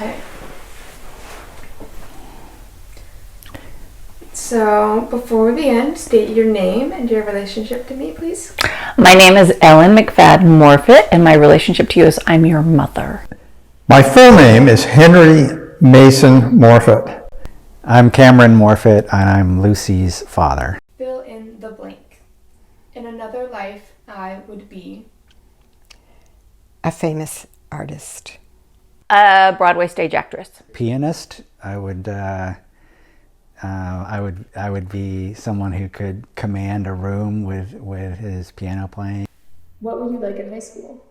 Okay. So, before we end, state your name and your relationship to me, please. My name is Ellen McFadden Morfitt, and my relationship to you is I'm your mother. My full name is Henry Mason Morfitt. I'm Cameron Morfitt, and I'm Lucy's father. Fill in the blank. In another life, I would be a famous artist. A Broadway stage actress. Pianist. I would be someone who could command a room with his piano playing. What were you like in high school?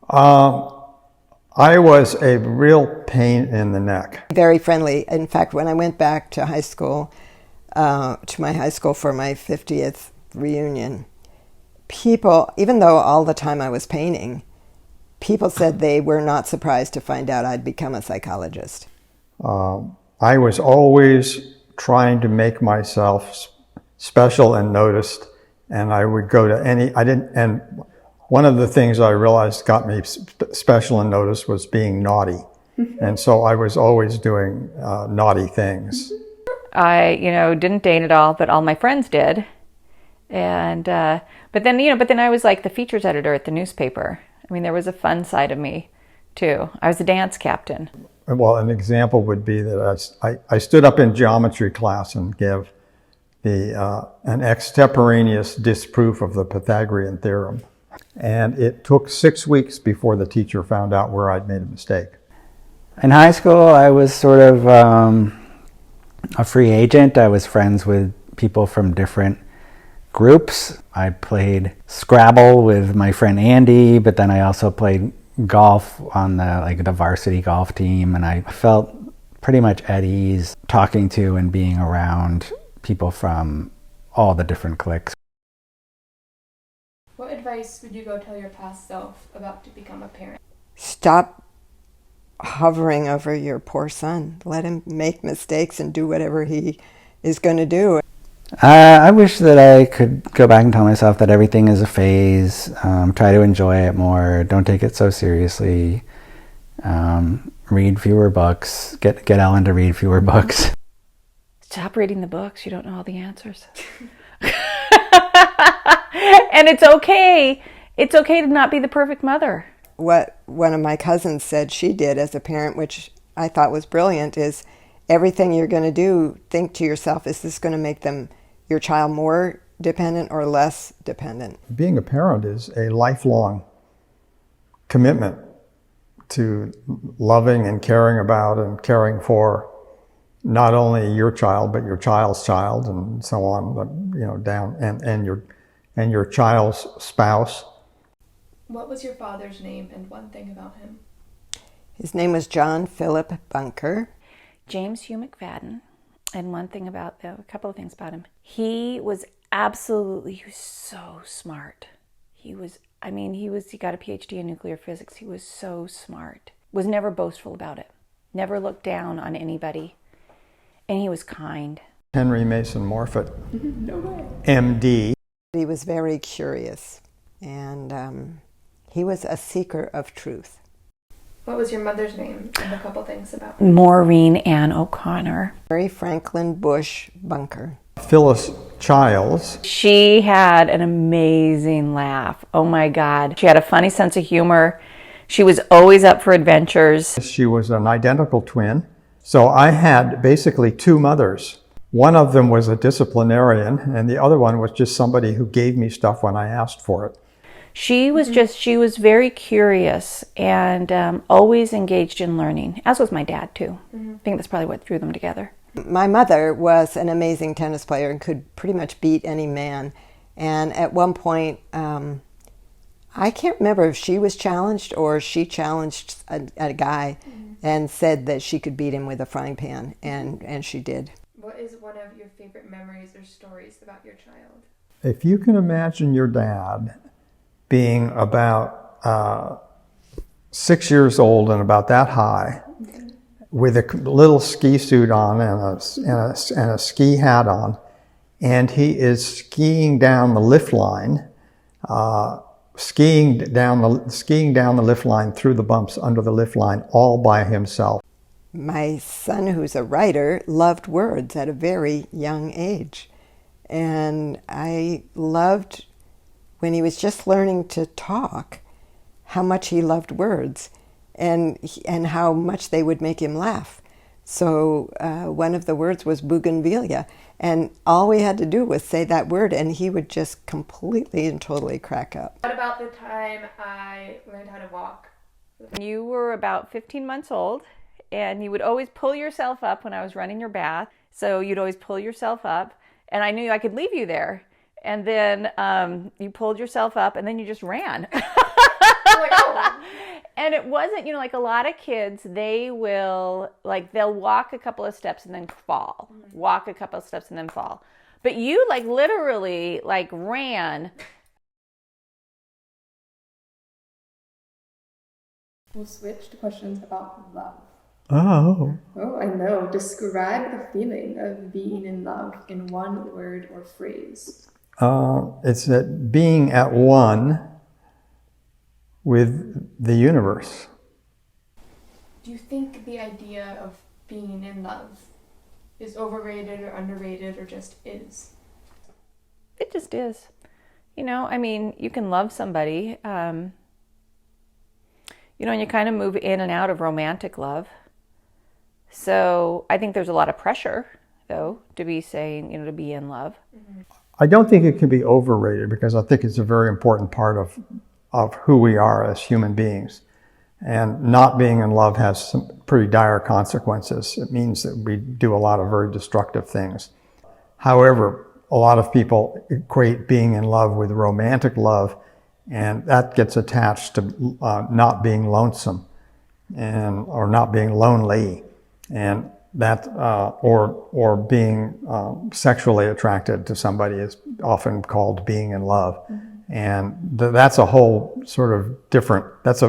I was a real pain in the neck. Very friendly. In fact, when I went back to high school, to my high school for my 50th reunion, people, even though all the time I was painting, people said they were not surprised to find out I'd become a psychologist. I was always trying to make myself special and noticed, and I would go to and one of the things I realized got me special and noticed was being naughty. And so I was always doing naughty things. I, didn't date at all, but all my friends did. And, but then I was like the features editor at the newspaper. I mean, there was a fun side of me too. I was a dance captain. Well, an example would be that I stood up in geometry class and gave an extemporaneous disproof of the Pythagorean theorem. And it took 6 weeks before the teacher found out where I'd made a mistake. In high school, I was sort of a free agent. I was friends with people from different groups. I played Scrabble with my friend Andy, but then I also played golf on the varsity golf team, and I felt pretty much at ease talking to and being around people from all the different cliques. What advice would you go tell your past self about to become a parent? Stop hovering over your poor son. Let him make mistakes and do whatever he is going to do. I wish that I could go back and tell myself that everything is a phase. Try to enjoy it more. Don't take it so seriously. Read fewer books. Get Ellen to read fewer books. Stop reading the books. You don't know all the answers. And it's okay. It's okay to not be the perfect mother. What one of my cousins said she did as a parent, which I thought was brilliant, is everything you're going to do, think to yourself, is this going to make your child more dependent or less dependent? Being a parent is a lifelong commitment to loving and caring about and caring for not only your child, but your child's child and so on, down, and your child's spouse. What was your father's name and one thing about him? His name was John Philip Bunker. James Hugh McFadden. And a couple of things about him. He was so smart. He got a PhD in nuclear physics. He was so smart. Was never boastful about it. Never looked down on anybody. And he was kind. Henry Mason Morfitt, No way. MD. He was very curious, and he was a seeker of truth. What was your mother's name and a couple things about her? Maureen Ann O'Connor. Mary Franklin Bush Bunker. Phyllis Childs. She had an amazing laugh. Oh my God. She had a funny sense of humor. She was always up for adventures. She was an identical twin. So I had basically two mothers. One of them was a disciplinarian, and the other one was just somebody who gave me stuff when I asked for it. She was very curious and always engaged in learning, as was my dad too. I think that's probably what threw them together. My mother was an amazing tennis player and could pretty much beat any man. And at one point, I can't remember if she was challenged or she challenged a guy and said that she could beat him with a frying pan, and she did. What is one of your favorite memories or stories about your child? If you can imagine your dad being about 6 years old and about that high, with a little ski suit on and a ski hat on, and he is skiing down the lift line skiing down the lift line, through the bumps under the lift line, all by himself. My son, who's a writer, loved words at a very young age. And I loved, when he was just learning to talk, how much he loved words and how much they would make him laugh. So one of the words was bougainvillea. And all we had to do was say that word, and he would just completely and totally crack up. What about the time I learned how to walk? You were about 15 months old, and you would always pull yourself up when I was running your bath. So you'd always pull yourself up, and I knew I could leave you there. And then you pulled yourself up, and then you just ran. Like, oh. And it wasn't, like a lot of kids, they'll walk a couple of steps and then fall. Walk a couple of steps and then fall. But you literally ran. We'll switch to questions about love. Oh. Oh, I know. Describe the feeling of being in love in one word or phrase. It's that being at one with the universe. Do you think the idea of being in love is overrated or underrated or just is? It just is. You can love somebody, and you kind of move in and out of romantic love. So I think there's a lot of pressure, though, to be saying, to be in love. Mm-hmm. I don't think it can be overrated, because I think it's a very important part of who we are as human beings. And not being in love has some pretty dire consequences. It means that we do a lot of very destructive things. However, a lot of people equate being in love with romantic love, and that gets attached to not being lonesome or not being lonely, and that or being sexually attracted to somebody is often called being in love. Mm-hmm. And that's a whole sort of different, that's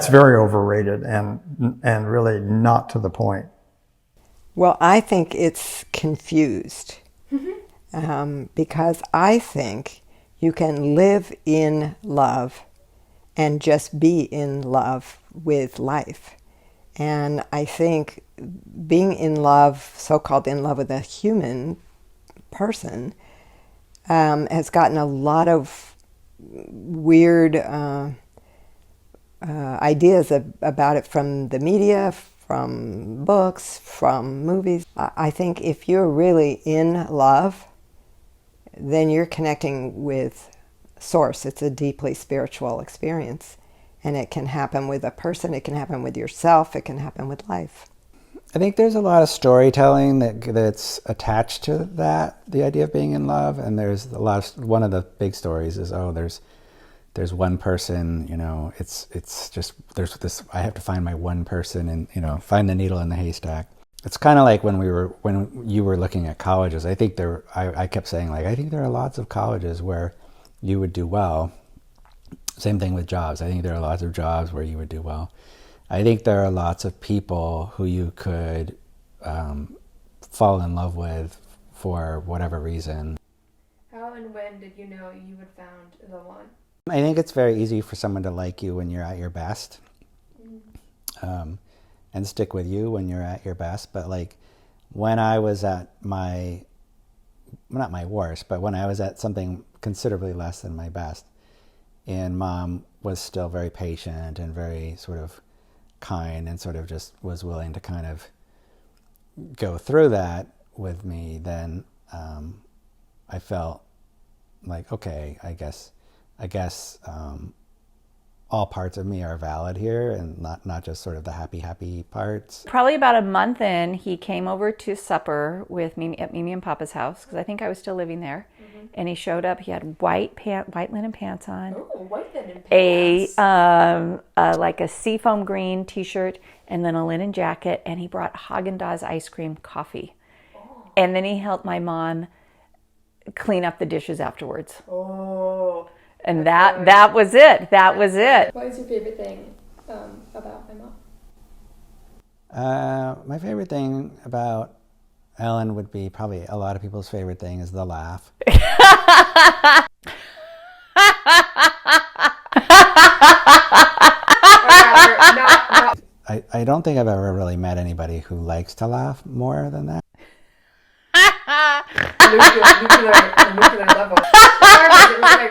very overrated and really not to the point. Well, I think it's confused. Because I think you can live in love and just be in love with life. And I think being in love, so-called in love with a human person, has gotten a lot of weird ideas about it from the media, from books, from movies. I think if you're really in love, then you're connecting with Source. It's a deeply spiritual experience. And it can happen with a person, it can happen with yourself, it can happen with life. I think there's a lot of storytelling that's attached to that, the idea of being in love. And there's one of the big stories is, there's one person, it's just, there's this, I have to find my one person and, find the needle in the haystack. It's kind of like when you were looking at colleges. I think I kept saying, I think there are lots of colleges where you would do well. Same thing with jobs. I think there are lots of jobs where you would do well. I think there are lots of people who you could fall in love with for whatever reason. How and when did you know you had found the one? I think it's very easy for someone to like you when you're at your best, and stick with you when you're at your best. But when I was at not my worst, but when I was at something considerably less than my best, and Mom was still very patient and very sort of kind and sort of just was willing to kind of go through that with me, then I felt like, okay, I guess all parts of me are valid here, and not just sort of the happy parts. Probably about a month in, he came over to supper with me at Mimi and Papa's house, because I think I was still living there. Mm-hmm. And he showed up. He had white linen pants on. Oh, white linen pants. Like a seafoam green T-shirt, and then a linen jacket. And he brought Haagen-Dazs ice cream coffee. Oh. And then he helped my mom clean up the dishes afterwards. Oh. And that was it. That was it. What is your favorite thing about my mom? My favorite thing about Ellen would be probably a lot of people's favorite thing is the laugh. I don't think I've ever really met anybody who likes to laugh more than that. Nuclear level.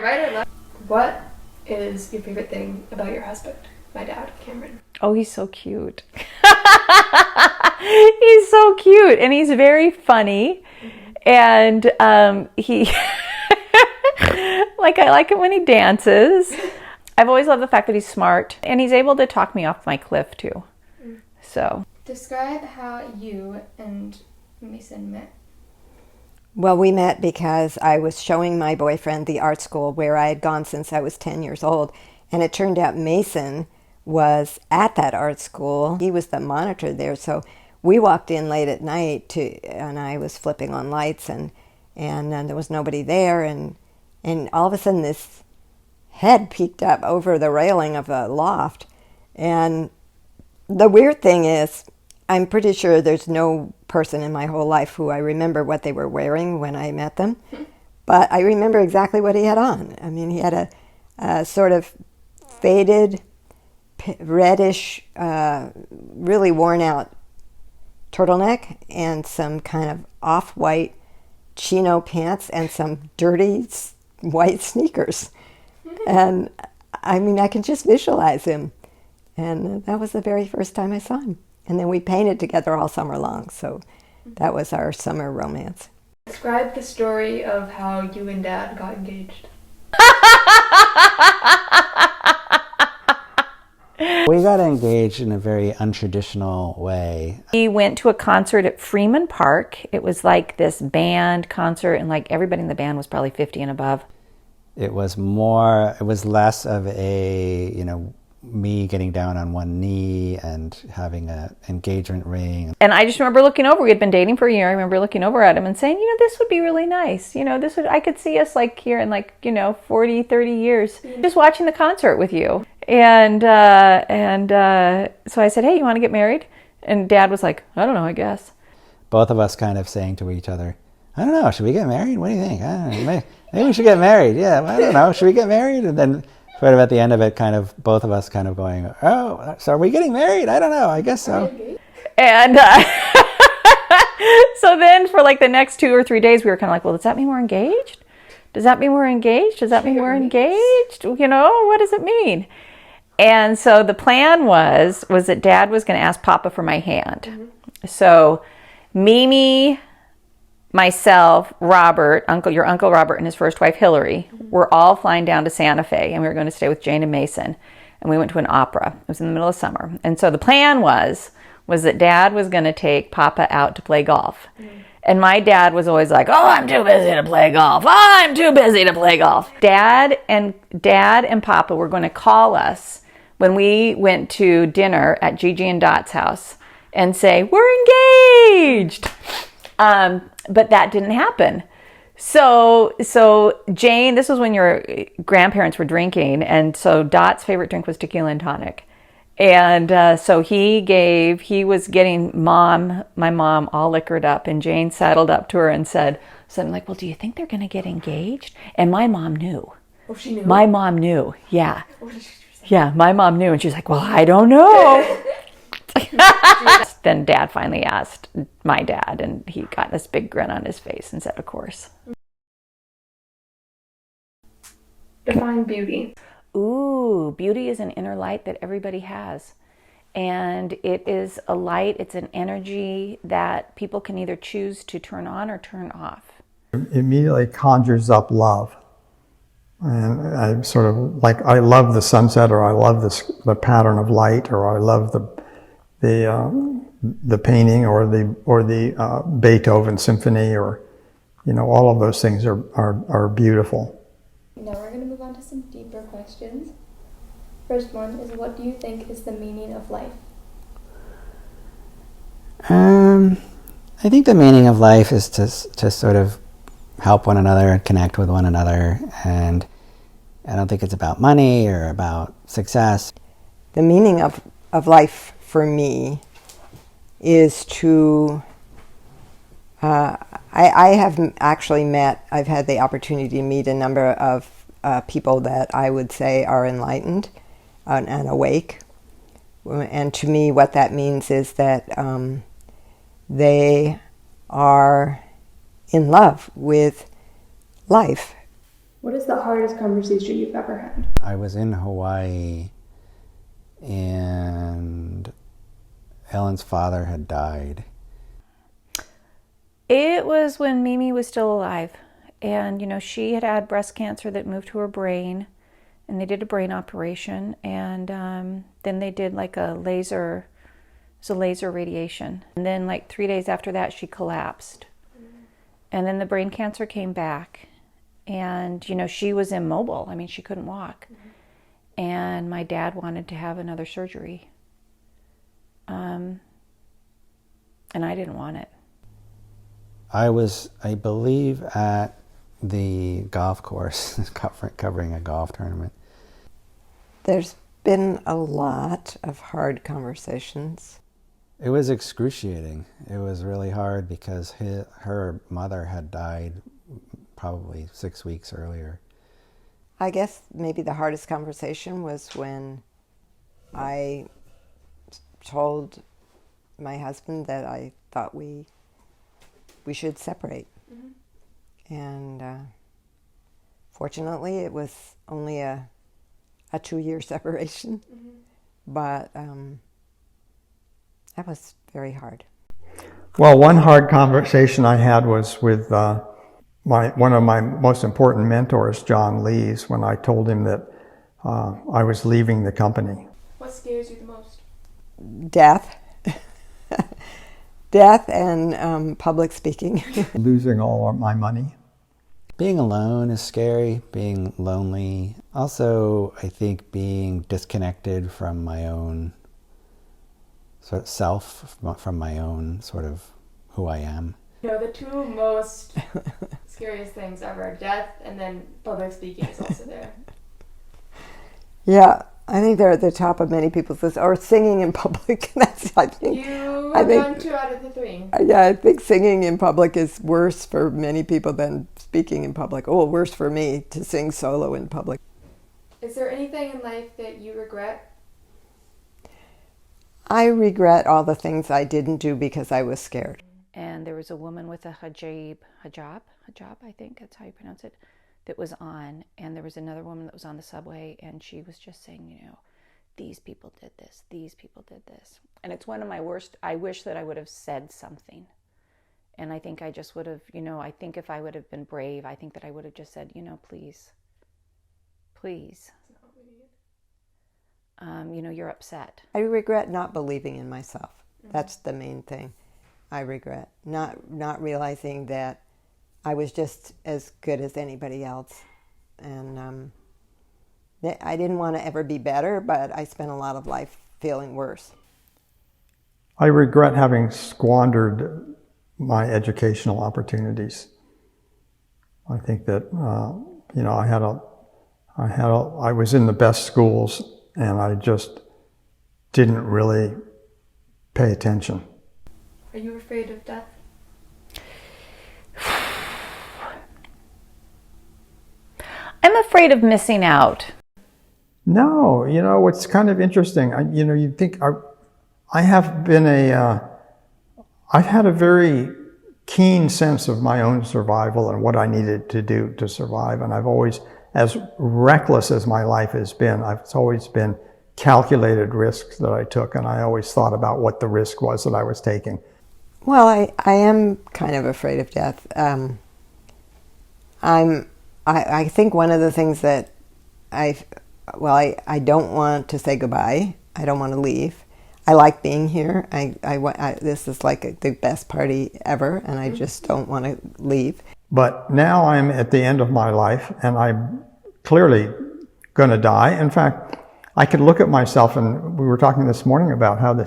Right or left? What is your favorite thing about your husband, my dad, Cameron? Oh, he's so cute. He's so cute, and he's very funny. And he, like, I like it when he dances. I've always loved the fact that he's smart, and he's able to talk me off my cliff too. So, describe how you and Mason met. Well, we met because I was showing my boyfriend the art school where I had gone since I was 10 years old. And it turned out Mason was at that art school. He was the monitor there. So we walked in late at night and I was flipping on lights and there was nobody there. And all of a sudden this head peeked up over the railing of the loft. And the weird thing is, I'm pretty sure there's no person in my whole life who I remember what they were wearing when I met them. But I remember exactly what he had on. I mean, he had a sort of faded, reddish, really worn out turtleneck and some kind of off-white chino pants and some dirty white sneakers. And I mean, I can just visualize him. And that was the very first time I saw him. And then we painted together all summer long, so that was our summer romance. Describe the story of how you and Dad got engaged. We got engaged in a very untraditional way. we went to a concert at Freeman Park. It was like this band concert, and like everybody in the band was probably 50 and above. It was less of a, me getting down on one knee and having an engagement ring. And I just remember looking over. We had been dating for a year. I remember looking over at him and saying, this would be really nice. I could see us like here in 40, 30 years, just watching the concert with you. And so I said, hey, you want to get married? And Dad was like, I don't know, I guess. Both of us kind of saying to each other, I don't know, should we get married? What do you think? I don't know, maybe we should get married. Yeah, I don't know, should we get married? And then sort of at the end of it, both of us kind of going, oh, so are we getting married? I don't know, I guess so. And so then for like the next 2 or 3 days, we were kind of like, well, does that mean we're engaged? Does that mean we're engaged? Does that mean we're engaged? What does it mean? And so the plan was that Dad was going to ask Papa for my hand. Mm-hmm. So Mimi, myself, Robert, your Uncle Robert and his first wife Hillary, were all flying down to Santa Fe, and we were going to stay with Jane and Mason. And we went to an opera. It was in the middle of summer. And so the plan was that Dad was going to take Papa out to play golf. Mm-hmm. And my dad was always like, oh, I'm too busy to play golf. Oh, I'm too busy to play golf. Dad and Papa were going to call us when we went to dinner at Gigi and Dot's house and say, we're engaged. But that didn't happen. So Jane, this was when your grandparents were drinking, and so Dot's favorite drink was tequila and tonic. And so he was getting my mom all liquored up, and Jane saddled up to her and said something like, well, do you think they're going to get engaged? And my mom knew. Oh, she knew? My mom knew, yeah. What did she say? Yeah, my mom knew, and she was like, well, I don't know. Then Dad finally asked my dad, and he got this big grin on his face and said, of course. Define beauty. Ooh, beauty is an inner light that everybody has. And it is a light, it's an energy that people can either choose to turn on or turn off. It immediately conjures up love. And I sort of like, I love the sunset, or I love the pattern of light, or I love the painting, or the Beethoven symphony, or all of those things are beautiful. Now we're going to move on to some deeper questions. First one is, what do you think is the meaning of life? I think the meaning of life is to sort of help one another and connect with one another, and I don't think it's about money or about success. The meaning of life for me is to I have actually I've had the opportunity to meet a number of people that I would say are enlightened. and awake. And to me, what that means is that they are in love with life. What is the hardest conversation you've ever had? I was in Hawaii and Ellen's father had died. It was when Mimi was still alive. And, she had had breast cancer that moved to her brain. And they did a brain operation. And then they did like a laser radiation. And then like 3 days after that, she collapsed. And then the brain cancer came back. And, she was immobile. I mean, she couldn't walk. And my dad wanted to have another surgery. And I didn't want it. I was, I believe, at the golf course covering a golf tournament. There's been a lot of hard conversations. It was excruciating. It was really hard because her mother had died probably 6 weeks earlier. I guess maybe the hardest conversation was when I told my husband that I thought we should separate. And fortunately, it was only a 2-year separation, but that was very hard. Well, one hard conversation I had was with one of my most important mentors, John Lees, when I told him that I was leaving the company. What scares you the most? Death. Death and public speaking. Losing all of my money. Being alone is scary, being lonely. Also, I think being disconnected from my own sort of self, from my own sort of who I am. The two most scariest things ever, death and then public speaking is also there. Yeah, I think they're at the top of many people's lists, or singing in public. That's, I think. You have done 2 out of the 3. Yeah, I think singing in public is worse for many people than speaking in public. Oh, worse for me to sing solo in public. Is there anything in life that you regret? I regret all the things I didn't do because I was scared. And there was a woman with a hijab, I think that's how you pronounce it, that was on. And there was another woman that was on the subway, and she was just saying, these people did this, these people did this. And it's one of my worst. I wish that I would have said something. And I think I just would have, I think if I would have been brave, I think that I would have just said, please, you're upset. I regret not believing in myself. That's the main thing I regret. Not realizing that I was just as good as anybody else. And I didn't want to ever be better, but I spent a lot of life feeling worse. I regret having squandered my educational opportunities. I think that I was in the best schools, and I just didn't really pay attention. Are you afraid of death? I'm afraid of missing out. No, it's kind of interesting. You think I've had a very keen sense of my own survival and what I needed to do to survive. And I've always, as reckless as my life has been, it's always been calculated risks that I took. And I always thought about what the risk was that I was taking. Well, I am kind of afraid of death. I think one of the things that I don't want to say goodbye. I don't want to leave. I like being here. This is like the best party ever, and I just don't want to leave. But now I'm at the end of my life, and I'm clearly going to die. In fact, I could look at myself, and we were talking this morning about how I'm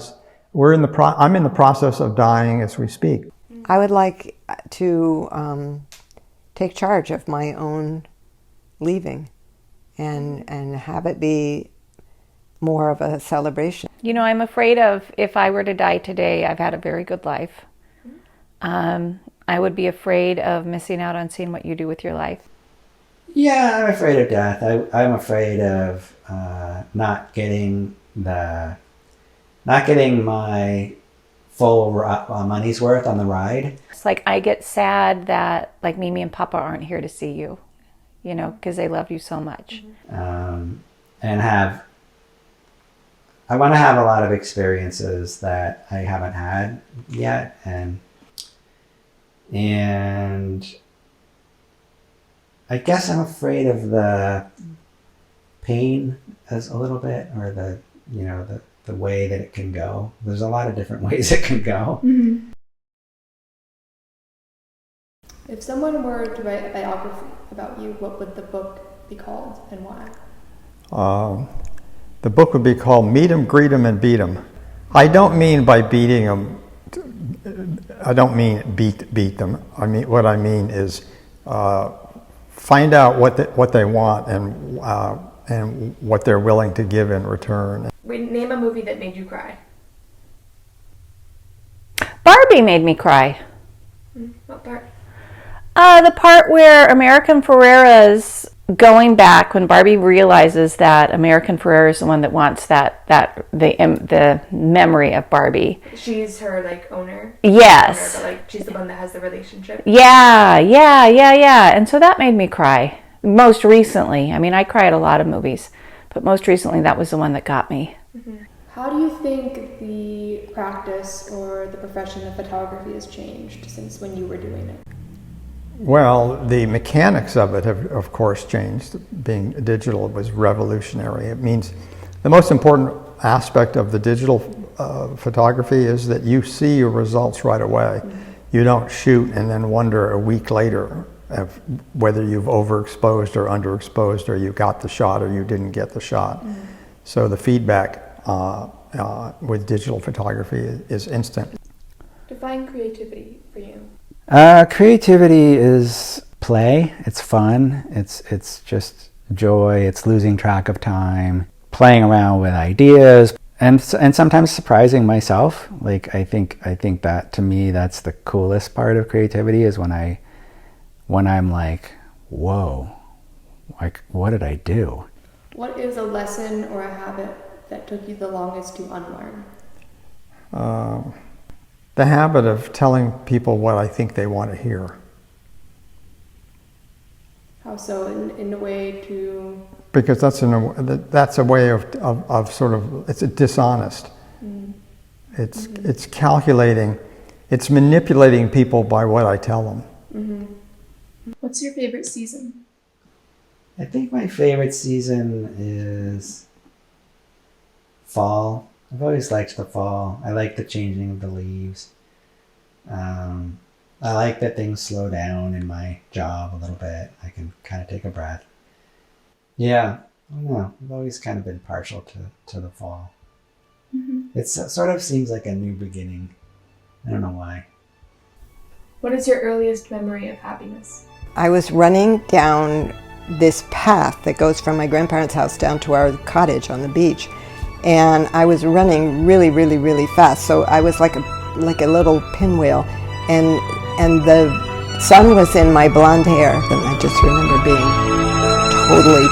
in the process of dying as we speak. I would like to take charge of my own leaving and have it be more of a celebration. I'm afraid of, if I were to die today, I've had a very good life. I would be afraid of missing out on seeing what you do with your life. Yeah, I'm afraid of death. I'm afraid of not getting my full money's worth on the ride. It's like I get sad that like Mimi and Papa aren't here to see you, you know, because they love you so much. And I want to have a lot of experiences that I haven't had yet, and I guess I'm afraid of the pain as a little bit, or the way that it can go. There's a lot of different ways it can go. Mm-hmm. If someone were to write a biography about you, what would the book be called and why? The book would be called Meet 'em, Greet 'em, and Beat 'em. I don't mean by beating them, I don't mean beat them. I mean, what I mean is find out what they want and what they're willing to give in return. Name a movie that made you cry. Barbie made me cry. What part? The part where American Ferrera's going back, when Barbie realizes that American Ferrera is the one that wants the memory of Barbie. She's her like owner. Yes. But like she's the one that has the relationship. Yeah. And so that made me cry. Most recently, I mean, I cry at a lot of movies, but most recently that was the one that got me. Mm-hmm. How do you think the practice or the profession of photography has changed since when you were doing it? Well, the mechanics of it have, of course, changed. Being digital was revolutionary. It means the most important aspect of the digital photography is that you see your results right away. Mm-hmm. You don't shoot and then wonder a week later whether you've overexposed or underexposed, or you got the shot or you didn't get the shot. Mm-hmm. So the feedback with digital photography is instant. Define creativity for you. Creativity is play. It's fun. It's just joy. It's losing track of time, playing around with ideas, and sometimes surprising myself. Like I think that, to me, that's the coolest part of creativity, is when I'm like, whoa, like what did I do? What is a lesson or a habit that took you the longest to unlearn? The habit of telling people what I think they want to hear. How so? In a way to... Because that's a way of sort of, it's dishonest. Mm. It's calculating, it's manipulating people by what I tell them. Mm-hmm. What's your favorite season? I think my favorite season is fall. I've always liked the fall. I like the changing of the leaves. I like that things slow down in my job a little bit. I can kind of take a breath. Yeah, I don't know. I've always kind of been partial to the fall. Mm-hmm. It sort of seems like a new beginning. I don't know why. What is your earliest memory of happiness? I was running down this path that goes from my grandparents' house down to our cottage on the beach. And I was running really, really, really fast. So I was like a little pinwheel. And the sun was in my blonde hair. And I just remember being totally